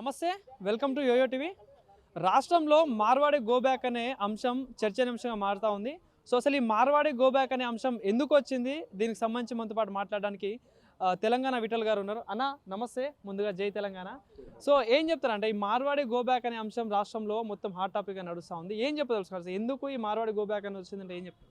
నమస్తే, welcome to yo-yo TV. రాష్ట్రంలో Marwadi go back అనే అంశం చర్చనీయాంశంగా మారుతూ ఉంది. సో అసలు ఈ మార్వాడి గో బ్యాక్ అనే అంశం ఎందుకు వచ్చింది, దీనికి సంబంధించి మనతో పాటు మాట్లాడడానికి తెలంగాణ విఠల్ గారు ఉన్నారు. అన్న నమస్తే, ముందుగా జై తెలంగాణ. సో ఏం చెప్తారంటే ఈ మార్వాడి గో బ్యాక్ అనే అంశం రాష్ట్రంలో మొత్తం హాట్ టాపిక్గా నడుస్తూ ఉంది. ఏం చెప్తారు, ఎందుకు ఈ మార్వాడి గో బ్యాక్ అని వచ్చిందంటే ఏం చెప్తారు?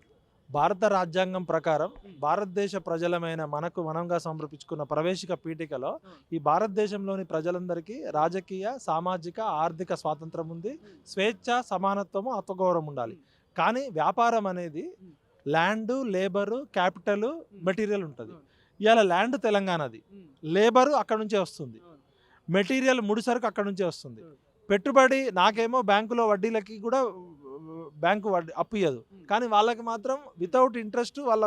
భారత రాజ్యాంగం ప్రకారం భారతదేశ ప్రజలమైన మనకు మనంగా సమర్పించుకున్న ప్రవేశిక పీఠికలో ఈ భారతదేశంలోని ప్రజలందరికీ రాజకీయ, సామాజిక, ఆర్థిక స్వాతంత్రం ఉంది. స్వేచ్ఛ, సమానత్వము, ఆత్మగౌరవం ఉండాలి. కానీ వ్యాపారం అనేది ల్యాండు, లేబరు, క్యాపిటల్, మెటీరియల్ ఉంటుంది. ఇవాళ ల్యాండ్ తెలంగాణది, లేబరు అక్కడ నుంచే వస్తుంది, మెటీరియల్ ముడిసరుకు అక్కడ నుంచే వస్తుంది. పెట్టుబడి నాకేమో బ్యాంకులో వడ్డీలకి కూడా బ్యాంకు వడ్డీ అప్పు ఇయ్యదు, కానీ వాళ్ళకి మాత్రం వితౌట్ ఇంట్రెస్ట్ వాళ్ళ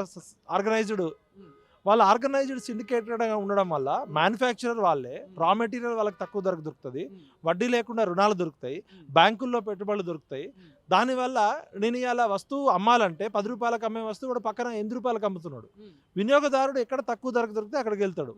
ఆర్గనైజ్డ్ సిండికేటెడ్గా ఉండడం వల్ల మ్యానుఫ్యాక్చరర్ వాళ్ళే, రా మెటీరియల్ వాళ్ళకి తక్కువ ధరకు దొరుకుతుంది, వడ్డీ లేకుండా రుణాలు దొరుకుతాయి, బ్యాంకుల్లో పెట్టుబడులు దొరుకుతాయి. దానివల్ల నేను ఇలా వస్తువు అమ్మాలంటే 10 రూపాయలకు అమ్మే వస్తువు కూడా పక్కన 8 రూపాయలకు అమ్ముతున్నాడు. వినియోగదారుడు ఎక్కడ తక్కువ ధరకు దొరికితే అక్కడికి వెళ్తాడు.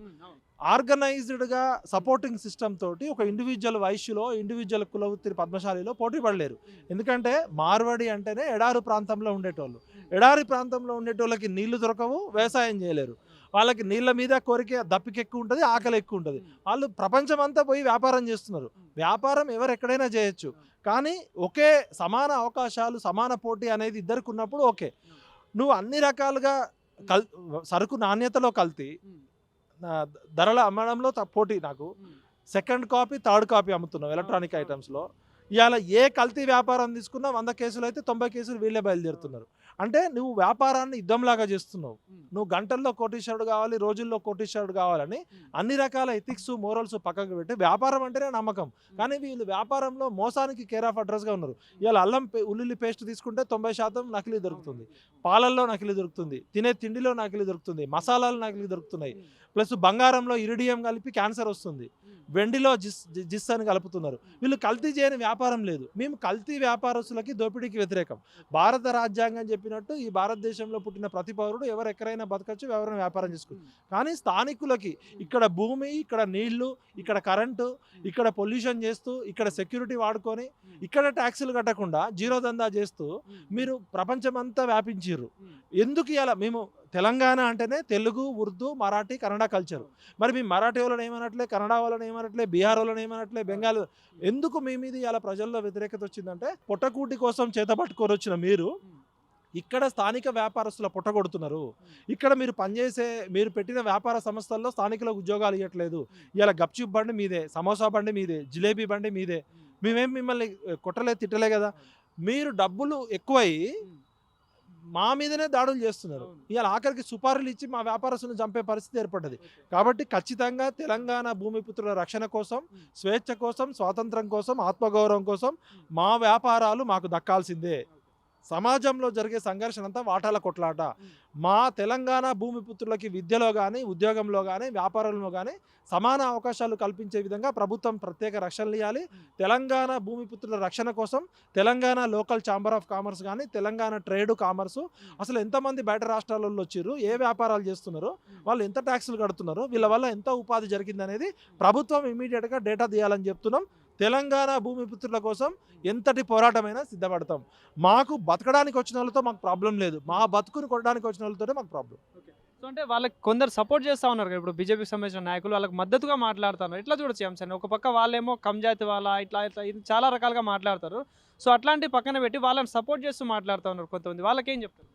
ఆర్గనైజ్డ్గా సపోర్టింగ్ సిస్టమ్ తోటి ఒక ఇండివిజువల్ వైశ్యులో, ఇండివిజువల్ కులవృత్తి పద్మశాలిలో పోటీ పడలేరు. ఎందుకంటే మార్వాడి అంటేనే ఎడారి ప్రాంతంలో ఉండేటోళ్ళు. ఎడారి ప్రాంతంలో ఉండేటోళ్ళకి నీళ్లు దొరకవు, వ్యవసాయం చేయలేరు. వాళ్ళకి నీళ్ళ మీద కోరిక దప్పిక ఎక్కువ ఉంటుంది, ఆకలి ఎక్కువ ఉంటుంది. వాళ్ళు ప్రపంచం అంతా పోయి వ్యాపారం చేస్తున్నారు. వ్యాపారం ఎవరు ఎక్కడైనా చేయొచ్చు, కానీ ఒకే సమాన అవకాశాలు, సమాన పోటీ అనేది ఇద్దరికి ఉన్నప్పుడు ఓకే. నువ్వు అన్ని రకాలుగా సరుకు నాణ్యతలో కల్తీ, ధరల అమ్మడంలో పోటీ, నాకు సెకండ్ కాపీ, థర్డ్ కాపీ అమ్ముతున్నావు ఎలక్ట్రానిక్ ఐటమ్స్లో. ఇవాళ ఏ కల్తీ వ్యాపారం తీసుకున్నా 100 కేసులు అయితే 90 కేసులు వీళ్ళే బయలుదేరుతున్నారు. అంటే నువ్వు వ్యాపారాన్ని యుద్ధంలాగా చేస్తున్నావు. నువ్వు గంటల్లో కోటీశ్వరుడు కావాలి, రోజుల్లో కోటీశ్వరుడు కావాలని అన్ని రకాల ఎథిక్స్, మోరల్స్ పక్కకు పెట్టి వ్యాపారం అంటేనే నమ్మకం. కానీ వీళ్ళు వ్యాపారంలో మోసానికి కేర్ ఆఫ్ అడ్రస్గా ఉన్నారు. ఇవాళ అల్లం ఉల్లిల్లి పేస్ట్ తీసుకుంటే 90% నకిలీ దొరుకుతుంది, పాలల్లో నకిలీ దొరుకుతుంది, తినే తిండిలో నకిలీ దొరుకుతుంది, మసాలాలు నకిలీ దొరుకుతున్నాయి. ప్లస్ బంగారంలో ఇరిడియం కలిపి క్యాన్సర్ వస్తుంది, వెండిలో జిస్ అని కలుపుతున్నారు. వీళ్ళు కల్తీ చేయని వ్యాపారం లేదు. మేము కల్తీ వ్యాపారస్తులకి, దోపిడీకి వ్యతిరేకం. భారత రాజ్యాంగం చెప్పినట్టు ఈ భారతదేశంలో పుట్టిన ప్రతి పౌరుడు ఎవరు ఎక్కడైనా బతకచ్చు, ఎవరైనా వ్యాపారం చేసుకోవచ్చు. కానీ స్థానికులకి ఇక్కడ భూమి, ఇక్కడ నీళ్లు, ఇక్కడ కరెంటు, ఇక్కడ పొల్యూషన్ చేస్తూ, ఇక్కడ సెక్యూరిటీ వాడుకొని, ఇక్కడ ట్యాక్సులు కట్టకుండా జీరో దందా చేస్తూ మీరు ప్రపంచమంతా వ్యాపించారు. ఎందుకు ఇలా మేము తెలంగాణ అంటేనే తెలుగు, ఉర్దూ, మరాఠీ, కన్నడ కల్చరు. మరి మీ మరాఠీ వాళ్ళని ఏమనట్లే, కన్నడ వాళ్ళని ఏమనట్లే, బీహార్ వాళ్ళని ఏమనట్లే, బెంగాల్. ఎందుకు మీ మీద ఇలా ప్రజల్లో వ్యతిరేకత వచ్చిందంటే పొట్టకూటి కోసం చేతపట్టుకొని వచ్చిన మీరు ఇక్కడ స్థానిక వ్యాపారస్తుల పొట్టగొడుతున్నారు. ఇక్కడ మీరు పనిచేసే, మీరు పెట్టిన వ్యాపార సంస్థల్లో స్థానికులకు ఉద్యోగాలు ఇవ్వట్లేదు. ఇలా గప్చిప్ బండి మీదే, సమోసా బండి మీదే, జిలేబీ బండి మీదే. మేమేం మిమ్మల్ని కొట్టలే, తిట్టలే కదా. మీరు డబ్బులు ఎక్కువై మా మీదనే దాడులు చేస్తున్నారు. ఇవాళ ఆఖరికి సుపారీలు ఇచ్చి మా వ్యాపారస్తులను చంపే పరిస్థితి ఏర్పడ్డది. కాబట్టి ఖచ్చితంగా తెలంగాణ భూమిపుత్రుల రక్షణ కోసం, స్వేచ్ఛ కోసం, స్వాతంత్రం కోసం, ఆత్మగౌరవం కోసం మా వ్యాపారాలు మాకు దక్కాల్సిందే. సమాజంలో జరిగే సంఘర్షణ అంతా వాటాల కొట్లాట. మా తెలంగాణ భూమిపుత్రులకి విద్యలో కానీ, ఉద్యోగంలో కానీ, వ్యాపారంలో కానీ సమాన అవకాశాలు కల్పించే విధంగా ప్రభుత్వం ప్రత్యేక రక్షణలు ఇవ్వాలి. తెలంగాణ భూమిపుత్రుల రక్షణ కోసం Telangana local chamber of commerce కానీ, తెలంగాణ ట్రేడ్ కామర్సు, అసలు ఎంతమంది బయట రాష్ట్రాలలో వచ్చారు, ఏ వ్యాపారాలు చేస్తున్నారు, వాళ్ళు ఎంత ట్యాక్సులు కడుతున్నారు, వీళ్ళ వల్ల ఎంత ఉపాధి జరిగింది అనేది ప్రభుత్వం ఇమీడియట్గా డేటా తీయాలని చెప్తున్నాం. తెలంగాణ భూమిపుత్రుల కోసం ఎంతటి పోరాటమైనా సిద్ధపడతాం. మాకు బతకడానికి వచ్చిన వాళ్ళతో మాకు ప్రాబ్లం లేదు, మా బతుకుని కొట్టడానికి వచ్చిన వాళ్ళతోనే మాకు ప్రాబ్లం. సో అంటే వాళ్ళకి కొందరు సపోర్ట్ చేస్తూ ఉన్నారు కదా, ఇప్పుడు బీజేపీకి సంబంధించిన నాయకులు వాళ్ళకి మద్దతుగా మాట్లాడుతున్నారు. ఇట్లా చూడొచ్చు అంశాన్ని. ఒక పక్క వాళ్ళేమో కంజాతి వాళ్ళ ఇట్లా ఇట్లా ఇది చాలా రకాలుగా మాట్లాడతారు. సో అట్లాంటి పక్కన పెట్టి వాళ్ళని సపోర్ట్ చేస్తూ మాట్లాడుతూ ఉన్నారు కొంతమంది. వాళ్ళకేం చెప్తారు?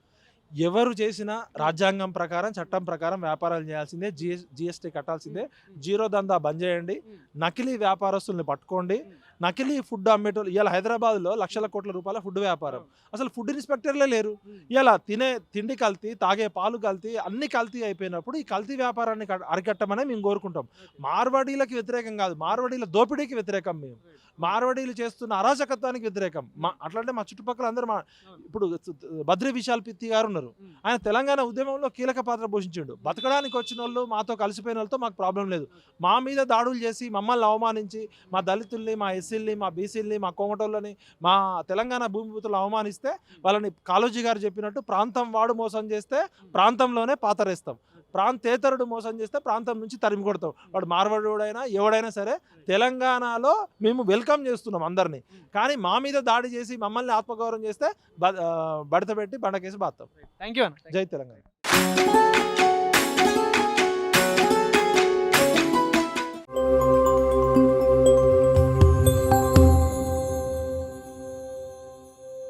ఎవరు చేసినా రాజ్యాంగం ప్రకారం, చట్టం ప్రకారం వ్యాపారాలు చేయాల్సిందే, జిఎస్టీ కట్టాల్సిందే. జీరో దందా బంద్ చేయండి, నకిలీ వ్యాపారస్తుల్ని పట్టుకోండి. నకిలీ ఫుడ్ అమ్మేటోళ్ళు ఇవాళ హైదరాబాద్లో లక్షల కోట్ల రూపాయల ఫుడ్ వ్యాపారం, అసలు ఫుడ్ ఇన్స్పెక్టర్లే లేరు. ఇలా తినే తిండి కల్తీ, తాగే పాలు కల్తీ, అన్ని కల్తీ అయిపోయినప్పుడు ఈ కల్తీ వ్యాపారాన్ని అరికట్టమనే మేము కోరుకుంటాం. మార్వాడీలకు వ్యతిరేకం కాదు, మార్వాడీల దోపిడీకి వ్యతిరేకం. మేము మార్వాడీలు చేస్తున్న అరాచకత్వానికి వ్యతిరేకం. అట్లంటే మా చుట్టుపక్కల అందరూ ఇప్పుడు బద్రి విశాల్ పిత్తి గారు ఉన్నారు, ఆయన తెలంగాణ ఉద్యమంలో కీలక పాత్ర పోషించాడు. బతకడానికి వచ్చిన వాళ్ళు, మాతో కలిసిపోయిన వాళ్ళతో మాకు ప్రాబ్లం లేదు. మా మీద దాడులు చేసి మమ్మల్ని అవమానించి, మా దళితుల్ని, మా ఎస్సీల్ని, మా బీసీల్ని, మా కోమటోళ్ళని, మా తెలంగాణ భూమిపుత్రులు అవమానిస్తే వాళ్ళని కాళోజీ గారు చెప్పినట్టు ప్రాంతం వాడు మోసం చేస్తే ప్రాంతంలోనే పాతరేస్తాం. ప్రాంతేతరుడు మోసం చేస్తే ప్రాంతం నుంచి తరిమి కొడతాం. వాడు మార్వాడోడైనా ఎవడైనా సరే తెలంగాణలో మేము వెల్కమ్ చేస్తున్నాం అందరినీ. కానీ మా మీద దాడి చేసి మమ్మల్ని ఆత్మగౌరవం చేస్తే బడత పెట్టి బండకేసి బాస్తాం. థ్యాంక్ యూ అన్న. జై తెలంగాణ.